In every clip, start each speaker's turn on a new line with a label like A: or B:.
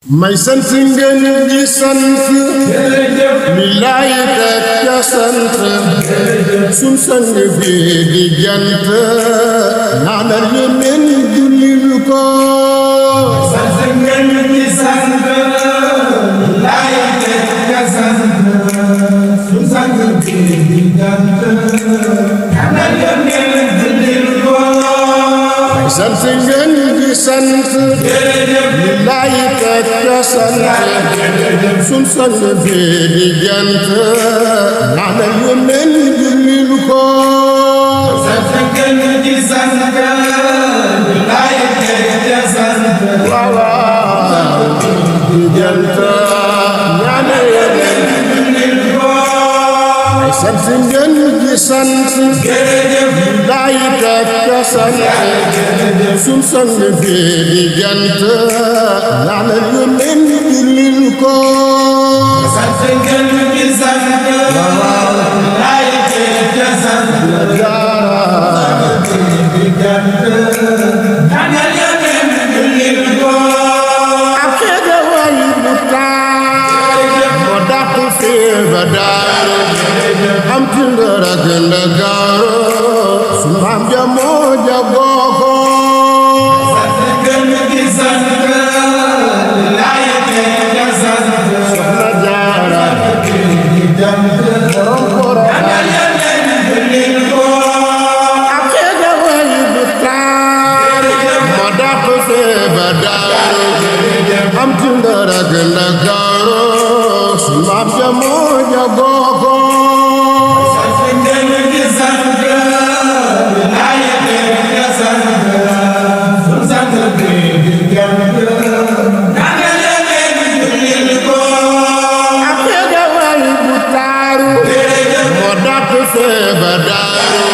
A: may sant ngeen di sant mi laay teg ca sant sun sang bi di jant ñaanal yónneen jullil ko
B: sant ngeen di sant mi laay teg ca sant sun sang bi di jant ñaanal yónneen jullil ko
A: may sant ngeen di sant mi laay teg ca sant sun sang bi di jant ñaanal yónneen jullil ko
B: sant ngeen di sant mi laay teg ca sant
A: waaw di jant ñaanal yónneen jullil ko may sant ngeen di sant mi laay teg ca sant sun sang bi di jant ñaanal yónneen jullil ko
B: sant ngeen di sant mi laay teg ca sant di jant ñaanal yónneen jullil ko
A: akega way bu taar moo dàq fee ba daaru am ci ngër ak Ndakaaru su maam ja moo ja boko
B: sant ngeen di sant mi laay teg ca sant
A: soxna Jaara
B: di jant
A: borom borom
B: ñaanal yónneen jullil ko
A: akega way bu taar moo dàq fee ba daaru am ci ngër ak Ndakaaru su maam ja moo ja boko
B: sant ngeen di sant mi laay teg ca sant sun sang bi di jant ñaanal yónneen jullil ko
A: akega way bu taaru moo dàq fee ba daaru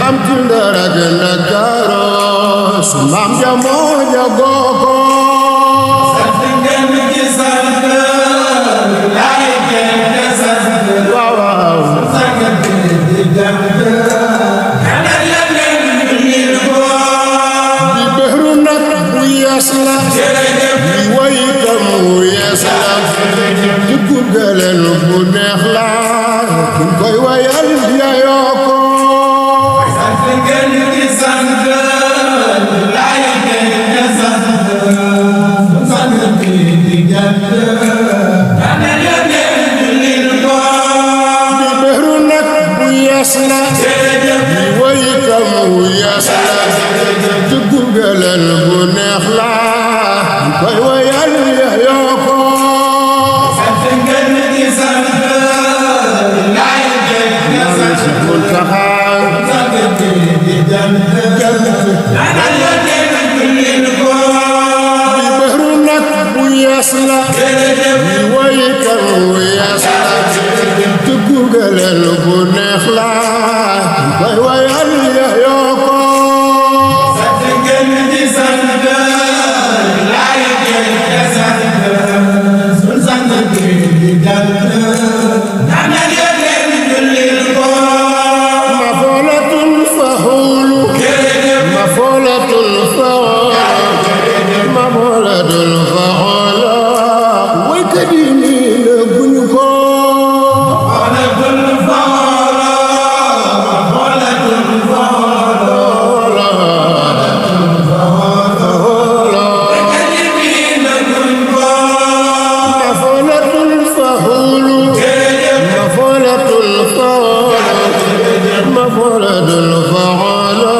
A: am ci Ndar ak Ndakaaru su maam ja moo ja gooko
B: sant ngeen di sant mi laay teg ca sant
A: waaw waaw
B: sang bi di jant ñaanal yónneen jullil ko
A: di bëru nag bu yees la di way itam bu yees la di gurgaleen bu neex la kuñ koy wayal yayoo ko
B: sant ngeen di sant mi laay teg ca sant sang bi di jant ñaanal yónneen jullil ko
A: di bëru nag bu yees la di way itam bu yees la di gurgaleen bu neex la kuñ koy wayal yayoo ko
B: sant ngeen di sant mi laay teg ca sant
A: Muntaxa
B: sang bi di jant ñaanal yónneen jullil ko
A: di bëru nag bu yees la di way itam bu yees la di gurgaleen bu neex la kuñ koy wayal yayoo ko
B: sant ngeen di sant mi laay teg ca sant sun sang bi di jant ñaanal yónneen jullil ko
A: mafoolatun faxuulu mafoolatun faxuulu mafoolatun faxuulu waykat yi nii la guñu ko
B: xoolatul faxoolo xoolatul faxoolo kadi bii la guñ ko
A: mafoolatun faxuulu mafoolatun faxuulu mafoolatun faxuulu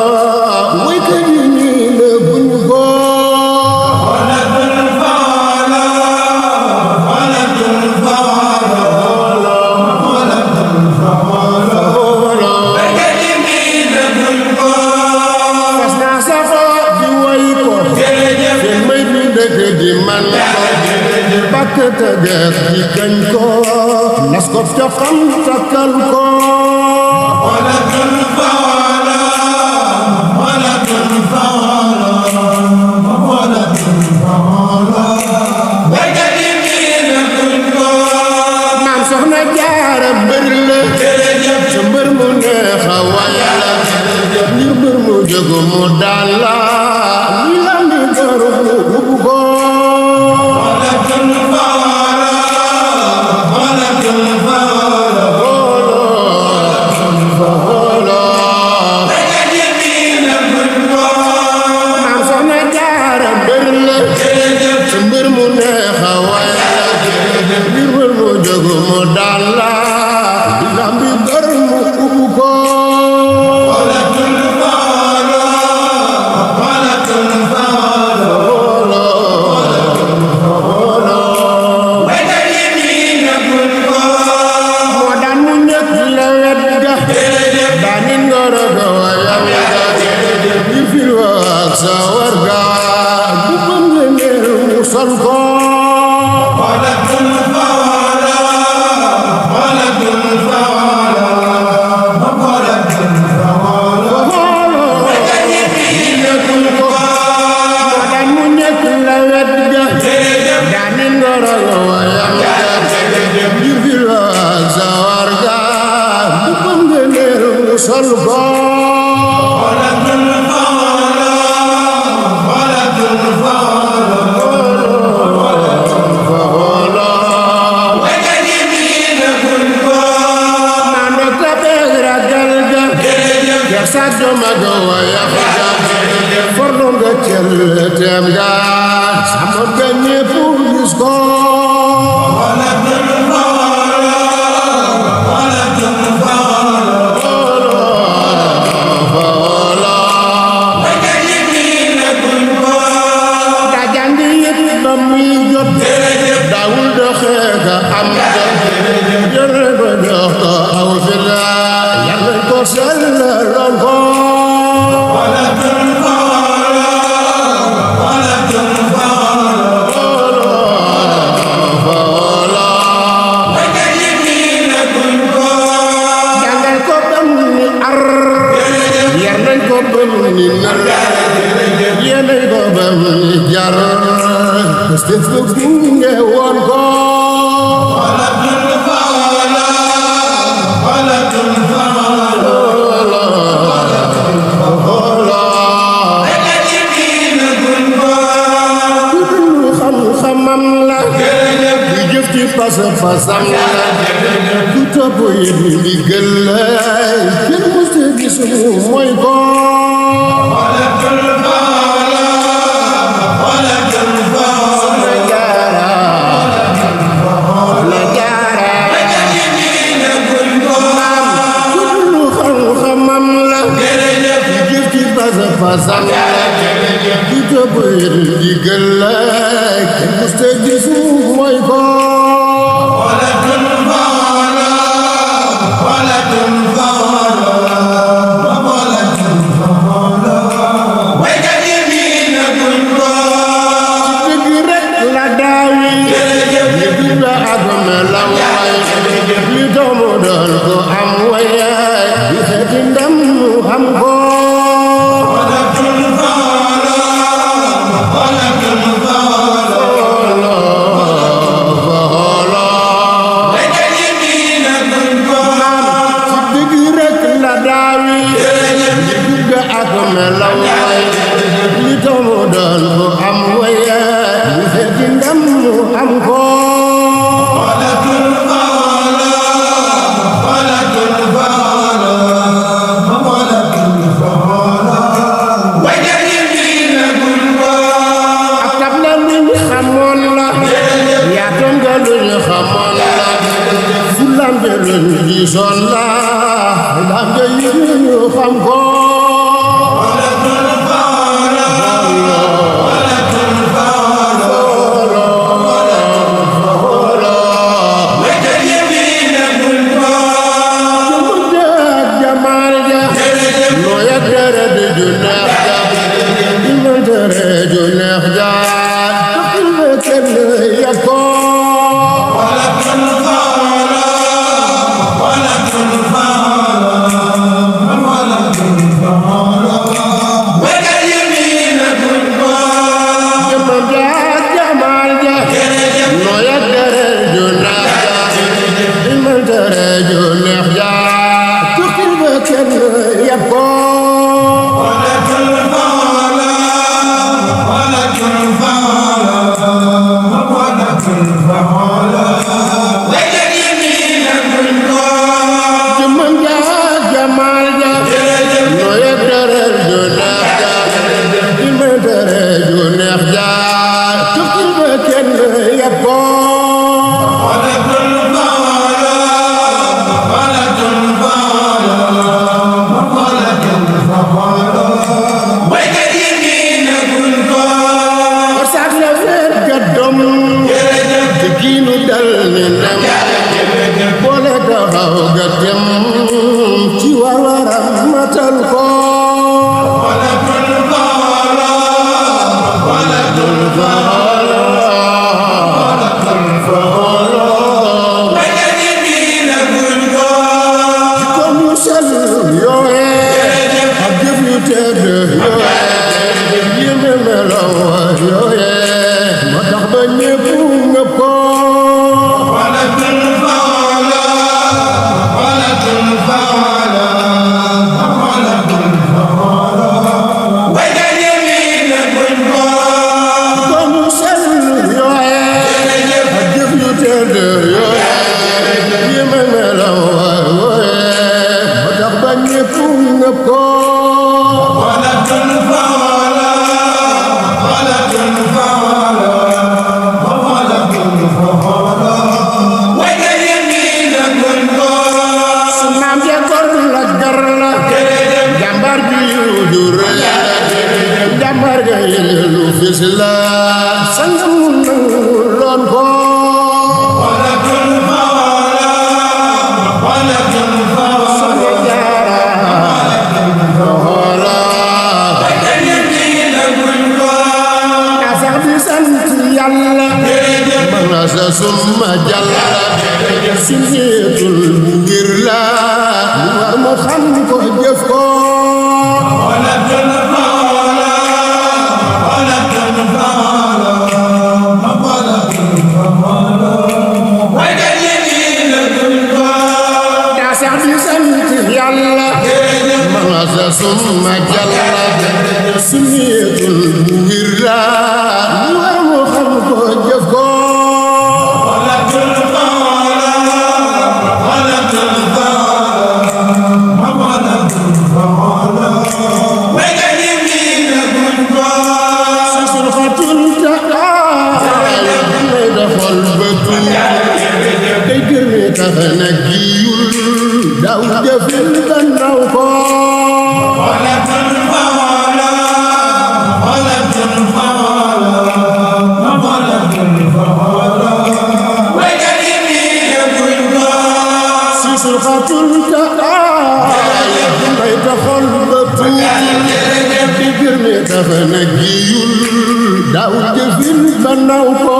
A: waykat yi nii la guñu ko
B: xoolatul faxoolo xoolatul faxoolo xoolatul faxoolo kadi bii la guñ ko
A: fas naa safoo di way ko
B: jërëjëf
A: te may bi dëkk di man ko bakk te gees di kañ ko nas ko ca xam takkal ko
B: xoolatul faxoolo xoolatul faxoolo xoolatul faxoolo kadi bii la guñ ko
A: maam soxna Jaara mbër la
B: jërëjëf
A: sa mbër mu neex a way la ngir mbër mu jóg mu daan la li la mi garu bu ko jaral wayam jibil zawarga bu ngeenel sol ko Sado magawa ya fada forno nga tel tem ga samo gagné pour ko wala dul wala gagné ni na kun ko da jandi yet bam mi jot dawul doxe ga am jere ba dox aw fila yalla ko sel fasam ku topp yi ndigal kenn musta gis mooy ko fasam ku topp yi ndigal kenn musta gis mooy ko masa summa jalla sunnitul ngir la war mu xam ko jëf ko summa jalla sunnitul ngir la war mu xam ko jëf ko daw jëfil gannaaw ko dafana giyul daw jëfil gannaaw ko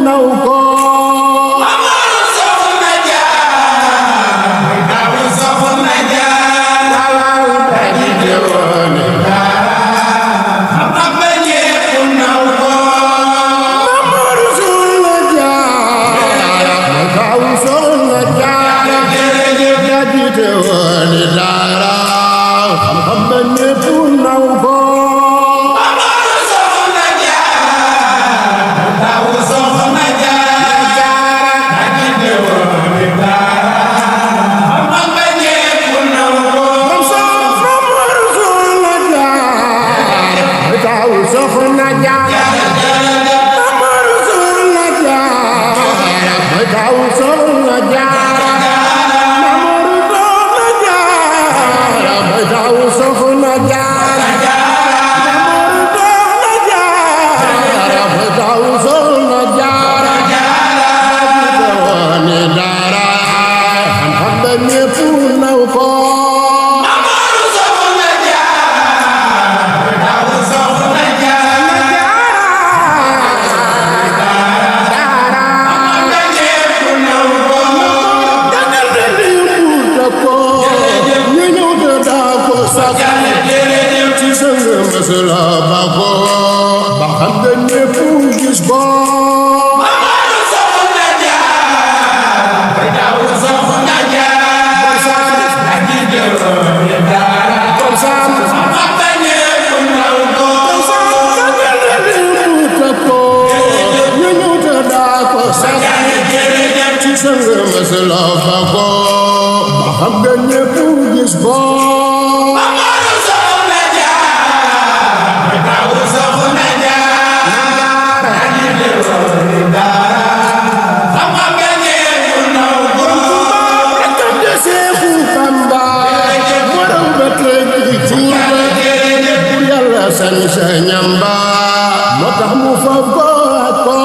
B: Naw ko
A: soxna Jaara Amar soxna Jaara mooy taw soxna Jaara Amar soxna Jaara mooy taw soxna Jaara Amar soxna Jaara mooy taw soxna Jaara ni dara xam-xam ba ñépp naw ko la bako ba xam nga ñépp gis ko Amar soxna Jaara daw soxna Jaara ak jëroom dara ko sam xam nga ñépp naw ko ko ñu ñu ta da ko sam ci sang masala bako ba xam nga ñépp gis ko san sa ñamba moo tax mu foof ko ak ko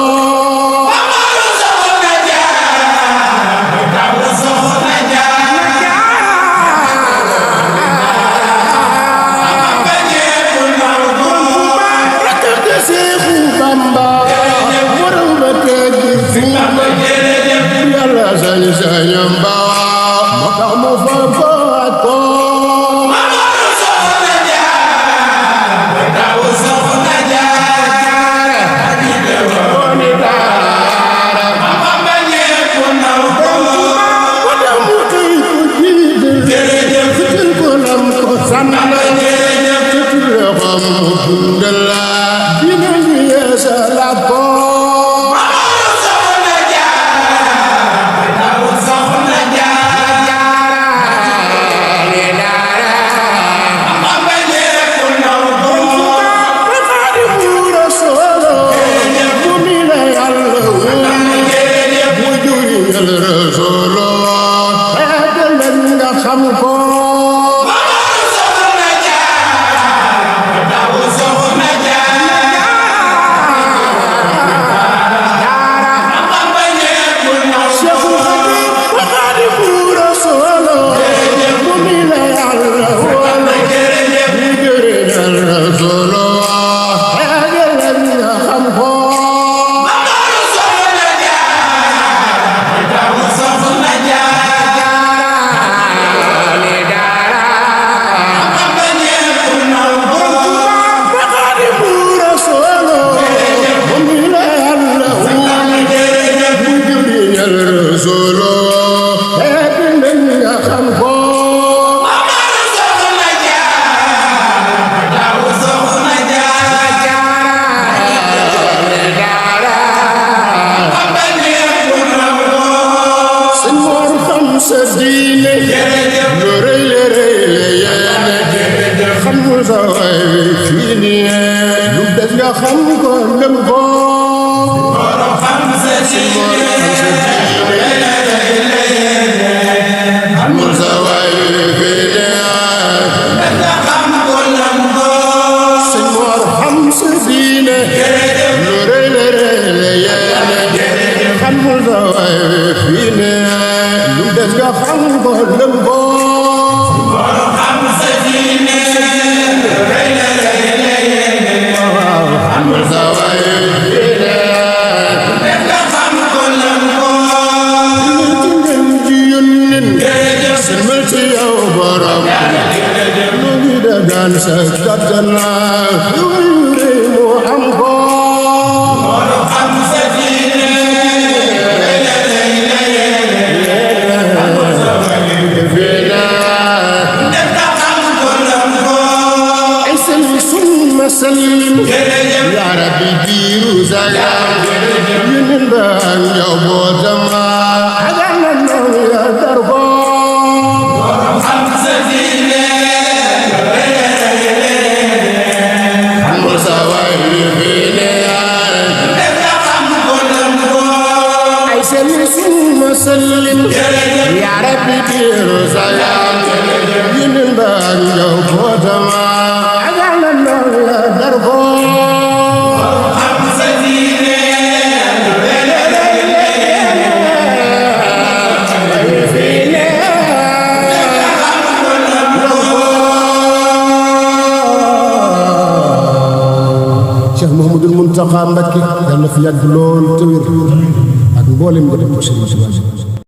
A: Amar soxna Jaara daw soxna Jaara am nga ñépp naw ko rakam de Seexu Bamba waral ba teggi Tuuba yàlla san sa ñamba moo tax mu foof ko ak ko Musa Muntaxa Mbakke yàlla na fi yàgg lool te wér ak mboolem nga def ko Sëriñ Tuubaa